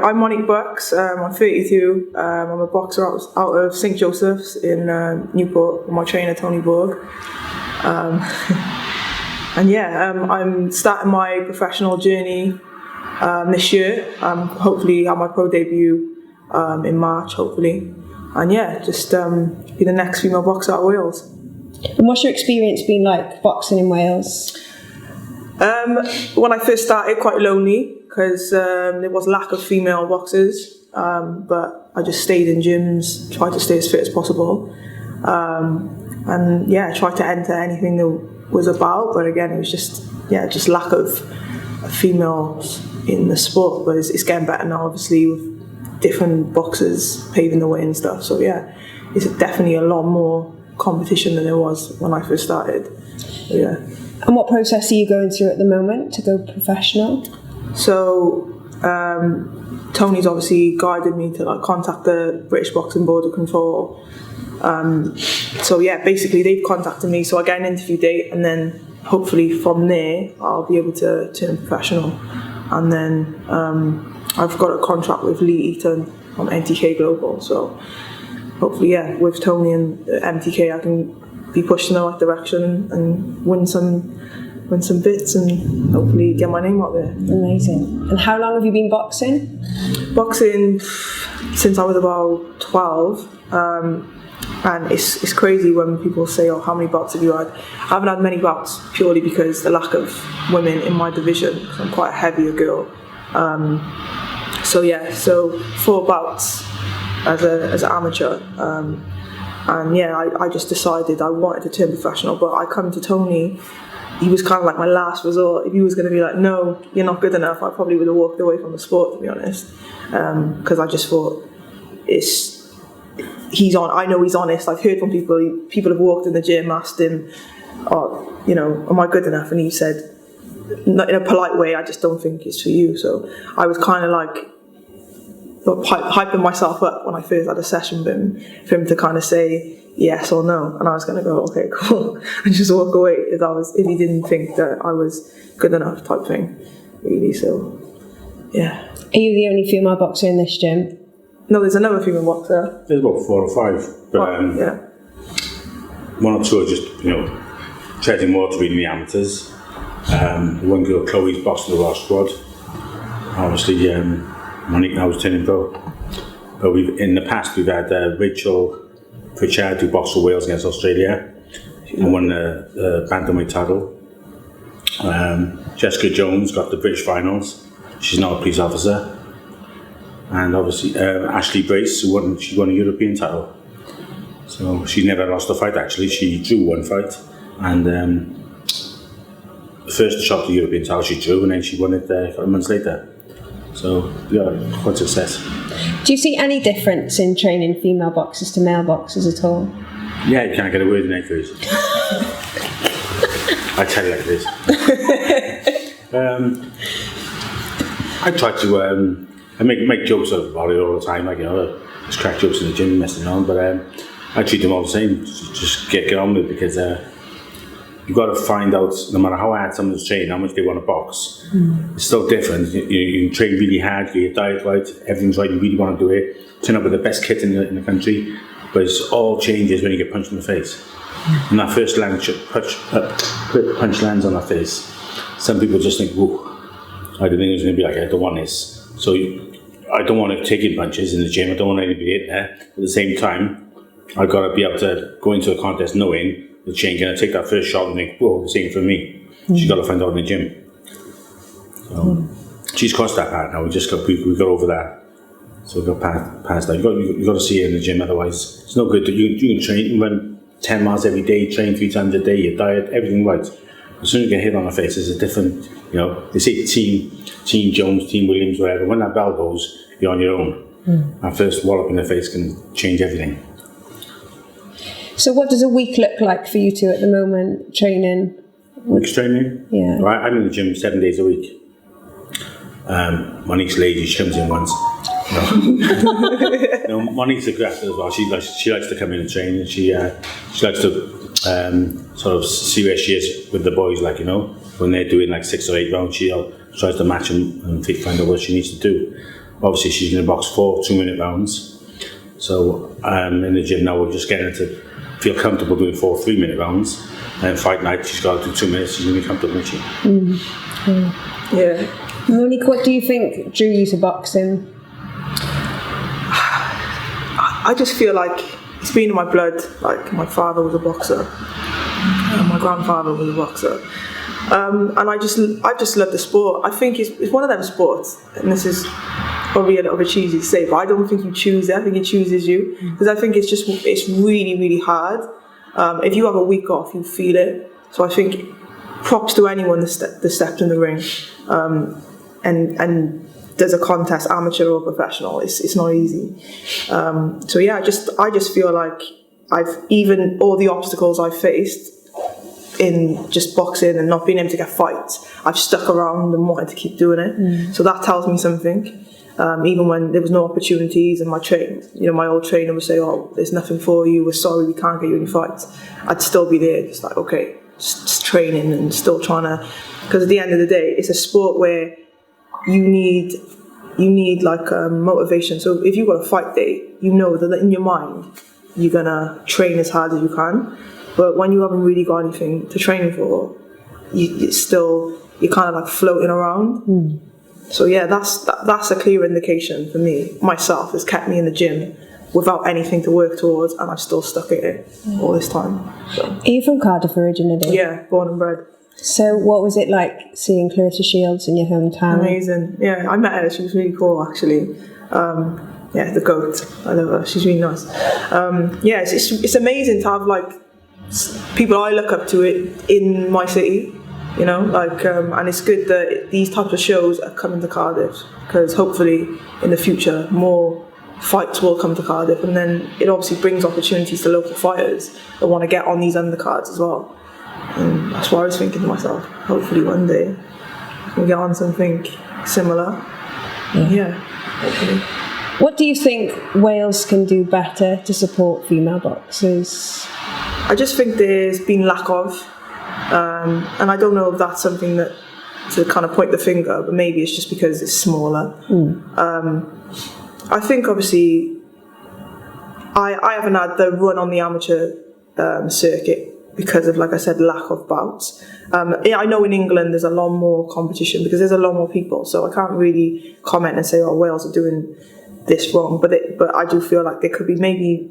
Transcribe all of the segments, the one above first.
I'm Monique Bux. I'm 32. I'm a boxer out of St Joseph's in Newport with my trainer Tony Borg. And yeah, I'm starting my professional journey this year. Hopefully have my pro debut in March, hopefully. And yeah, just be the next female boxer at Wales. And what's your experience been like boxing in Wales? When I first started, quite lonely because there was lack of female boxers, but I just stayed in gyms, tried to stay as fit as possible, and yeah, tried to enter anything there was about, but again, it was just lack of females in the sport, but it's getting better now, obviously, with different boxers paving the way and stuff, so yeah, it's definitely a lot more competition than there was when I first started, so, yeah. And what process are you going through at the moment to go professional? So Tony's obviously guided me to contact the British Boxing Board of Control. So yeah, basically they've contacted me, so I get an interview date, and then hopefully from there I'll be able to turn professional. And then I've got a contract with Lee Eaton on MTK Global. So hopefully, yeah, with Tony and MTK, I can be pushed in the right direction and win some bits and hopefully get my name out there. Amazing. And how long have you been boxing? Boxing since I was about 12. And it's crazy when people say, oh, how many bouts have you had? I haven't had many bouts purely because the lack of women in my division, because I'm quite a heavier girl. So yeah, so 4 bouts as an amateur. And yeah, I just decided I wanted to turn professional, but I come to Tony, he was kind of like my last resort. If he was going to be like, no, you're not good enough, I probably would have walked away from the sport, to be honest. Because I just thought, I know he's honest. I've heard from people have walked in the gym, asked him, oh, am I good enough? And he said, not in a polite way, I just don't think it's for you. So I was kind of like, hyping myself up when I first had a session with him, for him to kind of say yes or no, and I was going to go, okay, cool, and just walk away if he didn't think that I was good enough, type thing, really. So, yeah. Are you the only female boxer in this gym? No, there's another female boxer. There's about 4 or 5, but yeah. 1 or 2 are just treading more to be in the amateurs. One girl, Chloe's boxing the Welsh squad. Obviously, Monique now is turning pro. But in the past we've had Rachel Pritchard who boxed for Wales against Australia and won the bantamweight title. Jessica Jones got the British finals. She's now a police officer. And obviously Ashely Brace, she won a European title. So she never lost a fight actually. She drew 1 fight, and the first shot at the European title she drew, and then she won it a couple of months later. So, yeah, quite success. Do you see any difference in training female boxers to male boxers at all? Yeah, you can't get a word in edgeways. I tell you like this. I try to I make jokes about it all the time, just crack jokes in the gym, messing around, but I treat them all the same. Just get on with it, because you've got to find out, no matter how hard someone's trained, how much they want to box. It's still different. You train really hard, you get your diet right, everything's right, you really want to do it, turn up with the best kit in the country, but it all changes when you get punched in the face. And that first punch lands on our face. Some people just think, whoa, I didn't think it was going to be like, I don't want this. So I don't want to take in punches in the gym, I don't want anybody in there. At the same time, I've got to be able to go into a contest knowing the chain going to take that first shot and think, whoa, the same for me. She's got to find out in the gym. So she's crossed that part now. We got over that. So we got past that. You got to see her in the gym, otherwise it's no good. You can train, you run 10 miles every day, train 3 times a day, your diet, everything right. As soon as you get hit on the face, it's a different, they say Team Jones, Team Williams, whatever. When that bell goes, you're on your own. That first wallop in the face can change everything. So what does a week look like for you two at the moment, training? Week's training? Yeah. Right, I'm in the gym 7 days a week. Monique's lady, she comes in once. Monique's a grafter as well. She likes to come in and train, and she likes to sort of see where she is with the boys, when they're doing 6 or 8 rounds, she tries to match them and find out what she needs to do. Obviously, she's going to box 4 2-minute rounds. So in the gym now, we're just getting her to feel comfortable doing 4 3-minute rounds. And fight night, she's got to do 2 minutes. She's going to be comfortable, isn't she? Yeah. Monique, what do you think drew you to boxing? I just feel like it's been in my blood. Like, my father was a boxer, and my grandfather was a boxer, and I just love the sport. I think it's one of them sports, and this is probably a little bit cheesy to say, but I don't think you choose it. I think it chooses you, because I think it's really, really hard. If you have a week off, you feel it. So I think props to anyone that stepped in the ring, and there's a contest, amateur or professional. It's not easy. So yeah, I just feel like even all the obstacles I've faced in just boxing and not being able to get fights, I've stuck around and wanted to keep doing it. So that tells me something. Even when there was no opportunities and my old trainer would say, "Oh, there's nothing for you. We're sorry, we can't get you any fights." I'd still be there, just like, okay, just training and still trying to. Because at the end of the day, it's a sport where you need like motivation. So if you've got a fight day, you know that in your mind you're gonna train as hard as you can. But when you haven't really got anything to train for, you're kind of like floating around. So yeah, that's a clear indication for me. Myself, it's kept me in the gym without anything to work towards, and I've still stuck at it all this time. So. Are you from Cardiff originally? Yeah, born and bred. So what was it like seeing Clarissa Shields in your hometown? Amazing. Yeah, I met her. She was really cool, actually. Yeah, the goat. I love her. She's really nice. Yeah, it's amazing to have like people I look up to it in my city. You know, like, and it's good that these types of shows are coming to Cardiff, because hopefully in the future more fights will come to Cardiff, and then it obviously brings opportunities to local fighters that want to get on these undercards as well. And that's what I was thinking to myself. Hopefully one day I can get on something similar. Yeah, hopefully. What do you think Wales can do better to support female boxers? I just think there's been lack of, and I don't know if that's something that to kind of point the finger, but maybe it's just because it's smaller. I think obviously I haven't had the run on the amateur circuit because of, like I said, lack of bouts. I know in England there's a lot more competition because there's a lot more people, so I can't really comment and say, oh, Wales are doing this wrong, but I do feel like there could be, maybe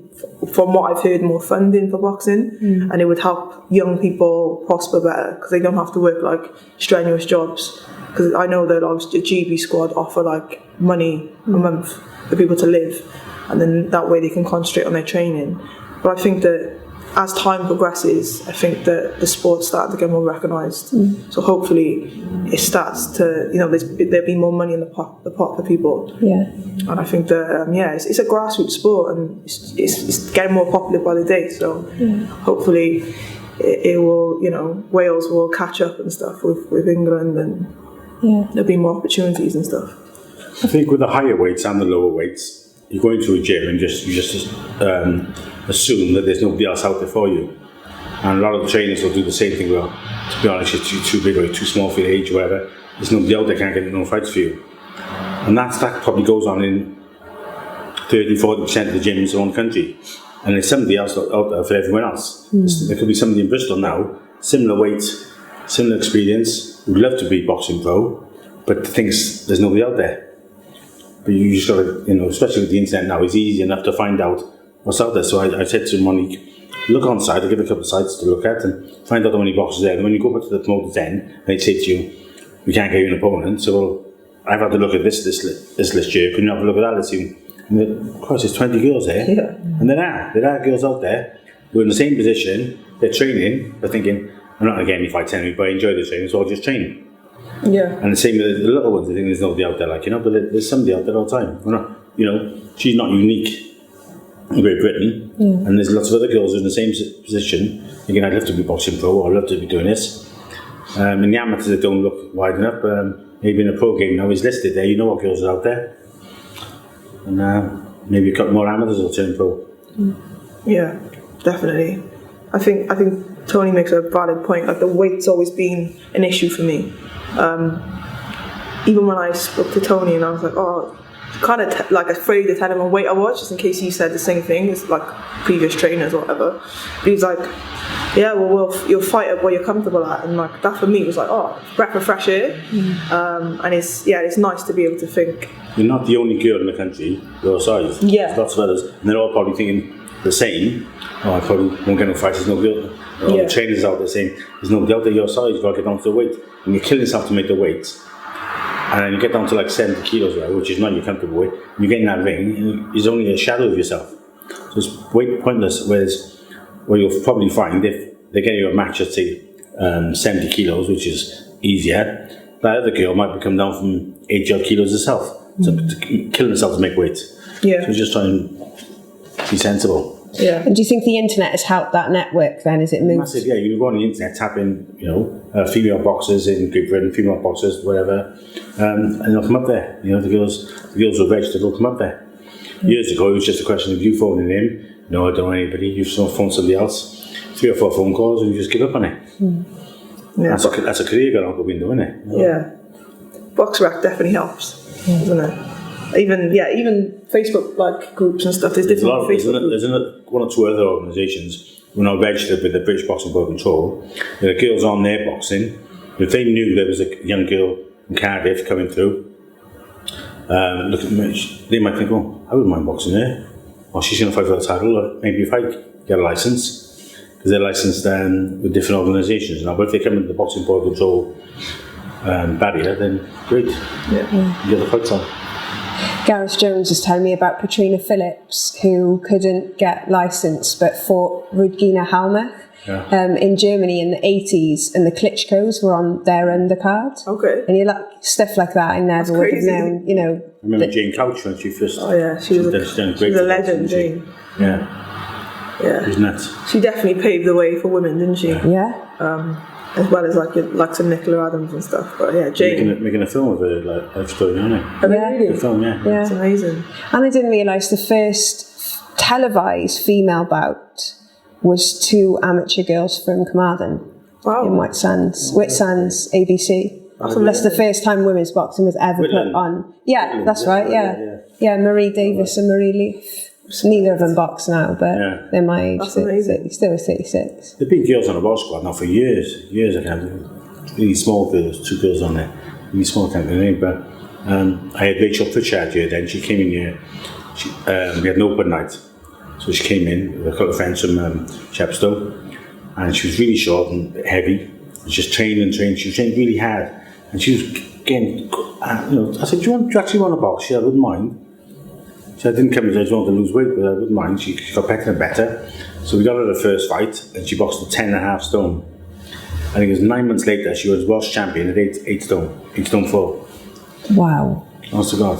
from what I've heard, more funding for boxing, and it would help young people prosper better because they don't have to work like strenuous jobs. Because I know that obviously the GB squad offer like money a month for people to live, and then that way they can concentrate on their training. But I think that as time progresses, I think that the sport's starting to get more recognised. So hopefully it starts to, there'll be more money in the pot for people. Yeah. And I think that, it's a grassroots sport, and it's getting more popular by the day. So hopefully it will, Wales will catch up and stuff with England, and there'll be more opportunities and stuff. I think with the higher weights and the lower weights, you go into a gym and you just assume that there's nobody else out there for you. And a lot of the trainers will do the same thing. Well, to be honest, you're too big or too small for your age or whatever. There's nobody out there can't get no fights for you. And that probably goes on in 30-40% of the gyms around the country. And there's somebody else out there for everyone else. There could be somebody in Bristol now, similar weight, similar experience, would love to be boxing pro, but thinks there's nobody out there. But you just got to, especially with the internet now, it's easy enough to find out what's out there. So I said to Monique, look on site, I'll give a couple of sites to look at and find out how many boxes there. And when you go back to the promoter's end, they say to you, we can't get you an opponent. So, well, I've had to look at this list here. Can you have a look at that? Let's see. Of course, there's 20 girls there. Yeah. And there are girls out there who are in the same position, they're training, they're thinking, I'm not going to get any fights anyway, but I enjoy the training, so I'll just train. Yeah. And the same with the little ones, I think there's nobody out there but there's somebody out there all the time. She's not unique in Great Britain, and there's lots of other girls in the same position thinking, I'd love to be boxing pro, or I'd love to be doing this. And the amateurs that don't look wide enough, maybe in a pro game now is listed there, what girls are out there. And maybe a couple more amateurs will turn pro. Yeah, definitely. I think Tony makes a valid point. Like, the weight's always been an issue for me. Even when I spoke to Tony and I was like, oh, kind of like afraid to tell him what weight I was, just in case he said the same thing as like previous trainers or whatever. But he was like, yeah, well, you'll fight at what you're comfortable at, and like that for me was like, oh, breath of fresh air. And it's nice to be able to think. You're not the only girl in the country your size. Yeah. There's lots of others, and they're all probably thinking the same. Oh, I probably won't get no fights. There's no girl. All the trainers out there saying there's no doubt that your size. You've got to get down to the weight, and you're killing yourself to make the weight. And then you get down to like 70 kilos, right, which is not your comfortable weight. And you get in that ring, and it's only a shadow of yourself. So it's weight pointless. Whereas, what you'll probably find if they get you a match at say 70 kilos, which is easier, that other girl might come down from 80 odd kilos herself, to killing herself to make weight. Yeah. So just try and be sensible. Yeah. And do you think the internet has helped that network then as it moves? Massive, yeah. You go on the internet, tap in, female boxers in gyfer and female boxers, whatever, and they'll come up there. You know, the girls who are registered will come up there. Years ago, it was just a question of you phoning in. No, I don't know anybody. You phone somebody else. 3 or 4 phone calls, and you just give up on it. Yeah. That's a career going out the window, isn't it? Yeah. Boxrack definitely helps, doesn't it? Even Facebook like groups and stuff. There's different Facebook groups. There's one or two other organisations who are now registered with the British Boxing Board Control. There are girls on there boxing. If they knew there was a young girl from Cardiff coming through, look at me, they might think, oh, I wouldn't mind boxing there. Or she's going to fight for the title, or maybe if I get a licence. Because they're licensed with different organisations. Now, but if they come into the Boxing Board Control barrier, then great. You get the fights on. Gareth Jones was telling me about Katrina Phillips, who couldn't get licensed but fought Rudgina Halmach in Germany in the 80s, and the Klitschko's were on their undercard. Okay. And you like stuff like that, I never would have known, you know. I remember Jane Couch when she first. Oh yeah, she was a legend, Jane. Yeah. Yeah. She's nuts. She definitely paved the way for women, didn't she? Yeah. As well as like some Nicola Adams and stuff. But yeah, Jane. Making a film of her life story, aren't they? Oh, really? The film, yeah. It's amazing. And I didn't realise the first televised female bout was 2 amateur girls from Carmarthen in White Sands ABC. That's the first time women's boxing was ever put on. Yeah, that's right, yeah. Marie Davis and Marie Leaf. Neither of them box now, but they're my age. Still 36. There've been girls on the box squad now for years. I can't. Really small girls, 2 girls on there. Really small, I can't remember her name. But I had Rachel Pritchard here. Then she came in here. We had an open night, so she came in with a couple of friends from Chepstow, and she was really short and heavy. Just trained. She was trained really hard, and she was getting. I said, "Do you actually want to box?" She said, "I wouldn't mind." So I didn't come in, I just wanted to lose weight, but I wouldn't mind. She got better and better. So we got her the first fight, and she boxed at 10.5 stone. I think it was 9 months later, she was Welsh champion at 8 stone 4. Wow. Honest to God.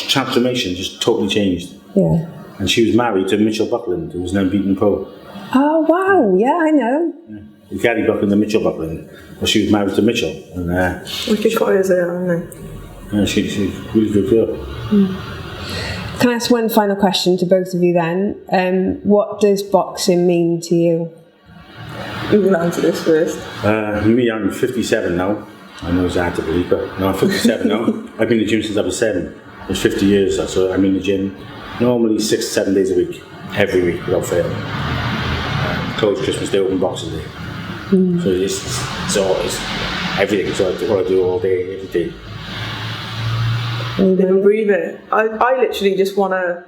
Transformation just totally changed. Yeah. And she was married to Mitchell Buckland, who was an unbeaten pro. Oh, wow. Yeah, I know. Yeah. Gary Buckland and Mitchell Buckland. Well, she was married to Mitchell. And, wicked fighters there, aren't they? Yeah, she's a really good girl. Can I ask one final question to both of you then? What does boxing mean to you? You can answer this first. Me, I'm 57 now. I know it's hard to believe, but no, I'm 57 now. I've been in the gym since I was 7. It's 50 years, so I'm in the gym normally 6 to 7 days a week, every week without fail. Closed Christmas Day, open Boxing Day. So it's always everything. It's what I do all day, every day. Live and breathe it. I literally just want to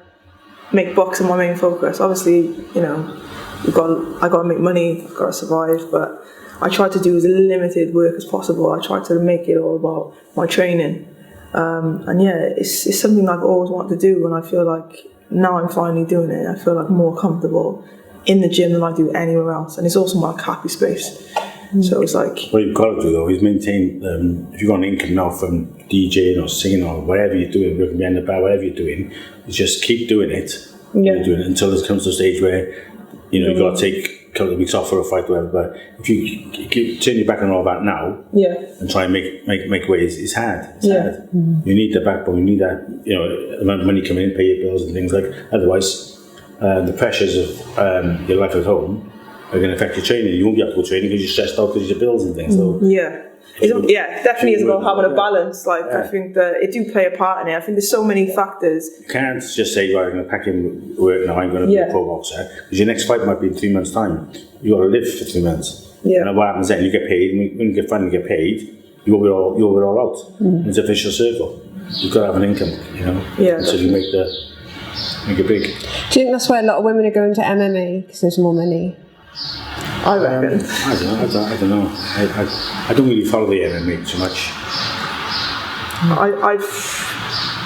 make boxing my main focus. Obviously, I got to make money, I've got to survive, but I try to do as limited work as possible. I try to make it all about my training. It's something I've always wanted to do, and I feel like now I'm finally doing it. I feel like more comfortable in the gym than I do anywhere else, and it's also my happy space. So it's like... What you've got to do though is maintain, if you've got an income now from DJing or singing or whatever you're doing, working behind the bar, whatever you're doing, is just keep doing it. Keep doing it until it comes to a stage where, you've got to take a couple of weeks off for a fight or whatever. But if you turn your back on all that now and try and make way, it's hard. It's hard. You need the backbone, you need that, amount of money coming in, pay your bills and things like that. Otherwise, the pressures of your life at home are going to affect your training. You won't be able to go training because you're stressed out because of your bills and things. So definitely is about having a balance. Like I think that it do play a part in it. I think there's so many factors. You can't just say, right, I'm going to pack in work now, I'm going to be a pro boxer, because your next fight might be in 3 months' time. You got to live for 3 months. Yeah. And what happens then? You get paid, and when you finally get paid, you're all out. It's an official circle. You've got to have an income, you know. Yeah. So you make it big. Do you think that's why a lot of women are going to MMA, because there's more money? I reckon. I don't know. I don't really follow the MMA too much.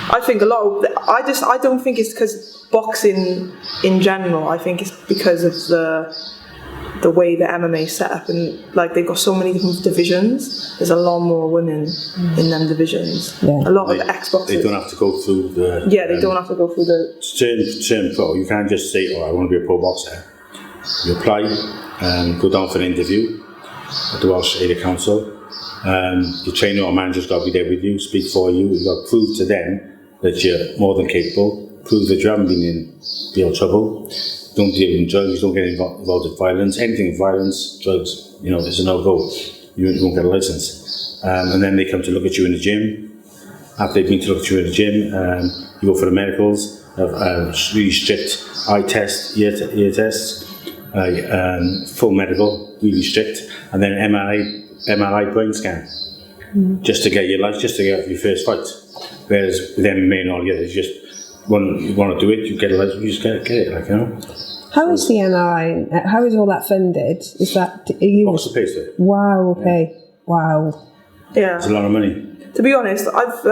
I think a lot of I don't think it's because boxing in general. I think it's because of the way the MMA is set up, and like they've got so many different divisions. There's a lot more women in them divisions. Yeah. A lot of ex-boxers. They don't have to go through the. Yeah, they don't have to go through the. Turn pro. You can't just say, "Oh, I want to be a pro boxer." You apply, go down for an interview at the Welsh Area Council. Your trainer or manager's got to be there with you, speak for you. You've got to prove to them that you're more than capable. Prove that you haven't been in real trouble. Don't deal in drugs. Don't get involved in violence. Anything with violence, drugs, it's a no-go. You won't get a license. And then they come to look at you in the gym. After they've been to look at you in the gym, you go for the medicals, really strict eye test, ear tests, full medical, really strict, and then MRI brain scan, just to get your life, just to get your first fight. Whereas with MMA and all, it's just you want to do it, you get a license, you just get it, How is the MRI? How is all that funded? Is that Boxer pays for it. Wow. Okay. Yeah. Wow. Yeah. It's a lot of money. To be honest, I've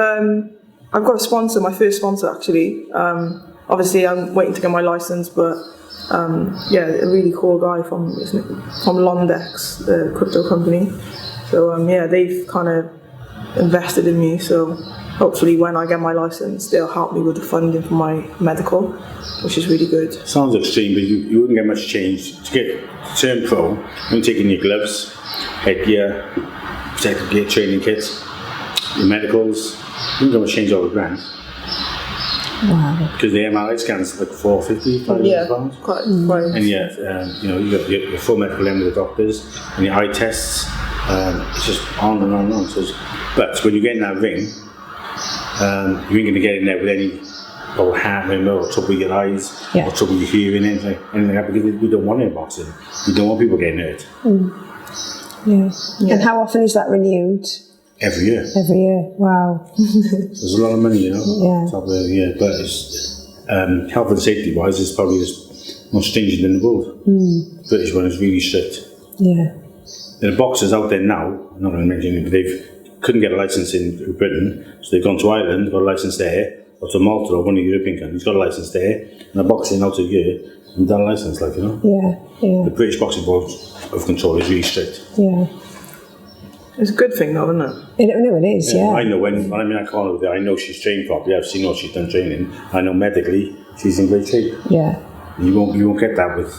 got a sponsor, my first sponsor actually. Obviously, I'm waiting to get my license, but a really cool guy from Londex, the crypto company. So they've kind of invested in me. So hopefully, when I get my license, they'll help me with the funding for my medical, which is really good. Sounds extreme, but you wouldn't get much change to turn pro. You're taking your gloves, headgear, protective gear, training kits, your medicals. You wouldn't get much change over £1,000. Wow. Because the MRI scans like £450, £500. Quite. And you got your full medical in with the doctors, and your eye tests. It's just on and on and on. But when you get in that ring, you ain't going to get in there with any old heart or trouble with your eyes, or trouble with your hearing, anything like that, because we don't want it in boxing. We don't want people getting hurt. Yeah. And how often is that renewed? Every year. Every year. Wow. There's a lot of money, Yeah. But it's, health and safety wise, it's probably the most stringent in the world. The British one is really strict. Yeah. There are boxers out there now, I'm not going to mention it, but they couldn't get a license in Britain, so they've gone to Ireland, got a license there, or to Malta or one of the European countries, got a license there, and they're boxing out a year and done a license, Yeah. The British Boxing Board of Control is really strict. Yeah. It's a good thing though, isn't it? No, it is, yeah. I know when I'm in that corner with her, I know she's trained properly, I've seen what she's done training, I know medically she's in great shape. Yeah. You won't get that with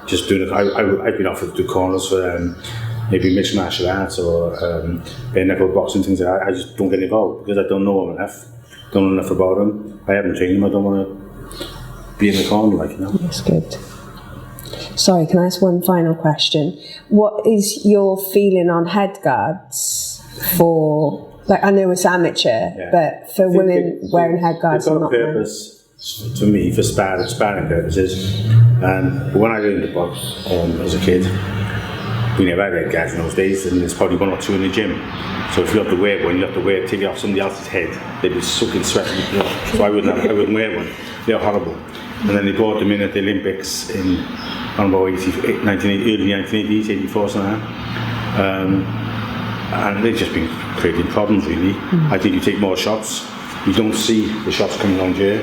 just doing it. I've been offered to do corners for maybe mixed martial arts or bare knuckle boxing, things like that. I just don't get involved because I don't know them enough. Don't know enough about them. I haven't trained them. I don't want to be in the corner, That's good. Sorry, can I ask one final question? What is your feeling on head guards for? I know it's amateur, but for women wearing head guards, they've got a purpose for me for sparring purposes. But when I learned to box as a kid, we never had head guards in those days, and there's probably one or two in the gym. So if you have to wear one, you have to take it off somebody else's head. They'd be soaking sweat. So I wouldn't wear one. They're horrible. And then they brought them in at the Olympics in early 1980s, 84, something like that. And they've just been creating problems, really. I think you take more shots, you don't see the shots coming along here,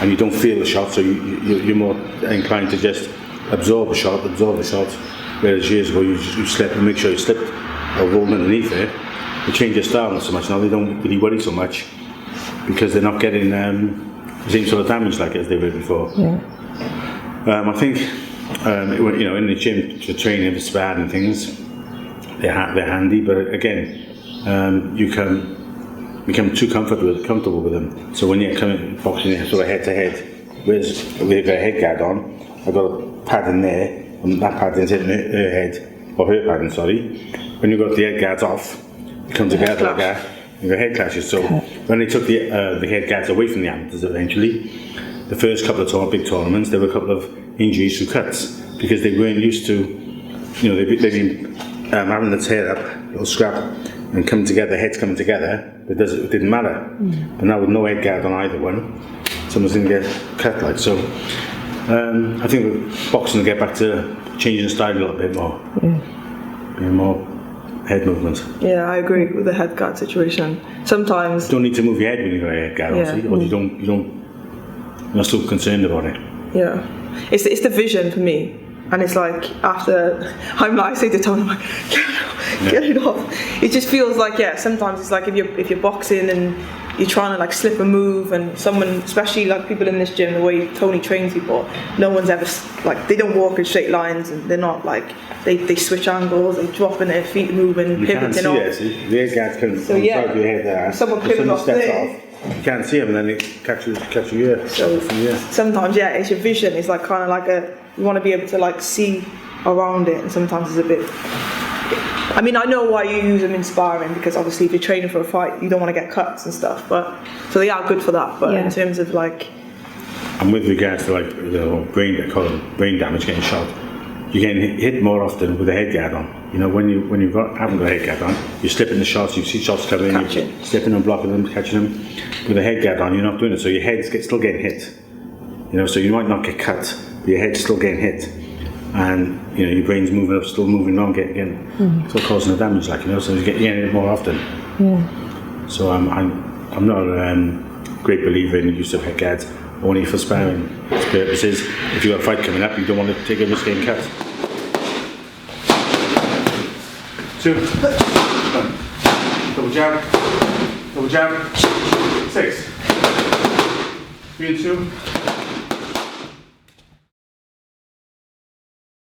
and you don't feel the shot, so you're more inclined to just absorb the shot. Whereas years ago, you slip and make sure you slipped or rolled underneath it. They change their style not so much now. They don't really worry so much because they're not getting the same sort of damage as they were before. Yeah. I think in the gym to train for sparring and things, they're handy. But again, you can become too comfortable with them. So when you're coming boxing sort of head to head, whereas we've got a head guard on, I've got a pad in there, and that pad is hitting her head. or her pardon, sorry, when you got the head guards off, you come together like that, and the head clashes. So when they took the head guards away from the amateurs eventually, the first couple of big tournaments, there were a couple of injuries through cuts because they weren't used to, they've been having the tear up, little scrap, and come together, heads coming together, but it didn't matter. But now with no head guard on either one, someone's going to get cut like so. I think with boxing will get back to changing the style a little bit more, being more head movement. Yeah, I agree with the head guard situation. Sometimes you don't need to move your head when you've got a head guard, obviously, or you're not so concerned about it. Yeah, it's the vision for me, and it's like after I say to Tony, I'm like, get it off. It just feels like sometimes it's like if you're boxing and you're trying to like slip a move, and someone, especially like people in this gym, the way Tony trains people, no one's ever like, they don't walk in straight lines, and they're not like they switch angles, they drop in their feet, moving, pivoting off. The head guards can on the side of your head there. Someone pivots off there. You can't see them, and then they catch you here. So sometimes it's your vision. It's like kind of like you want to be able to like see around it, and sometimes it's a bit. I mean, I know why you use them in sparring, because obviously if you're training for a fight, you don't want to get cuts and stuff. But so they are good for that. But in terms of like, and with regards to like brain damage, getting shot, you're getting hit more often with a head guard on. When you haven't got a head guard on, you're slipping the shots. You see shots coming, you're slipping and blocking them, catching them. With a head guard on, you're not doing it, so your head's still getting hit. So you might not get cut, but your head's still getting hit, and your brain's moving up, still moving on, still causing the damage, so you're getting it more often. So I'm not a great believer in the use of head guards only for sparring purposes. If you've got a fight coming up, you don't want to take a risk getting cut. 2, 1, double jab, 6, 3 and 2.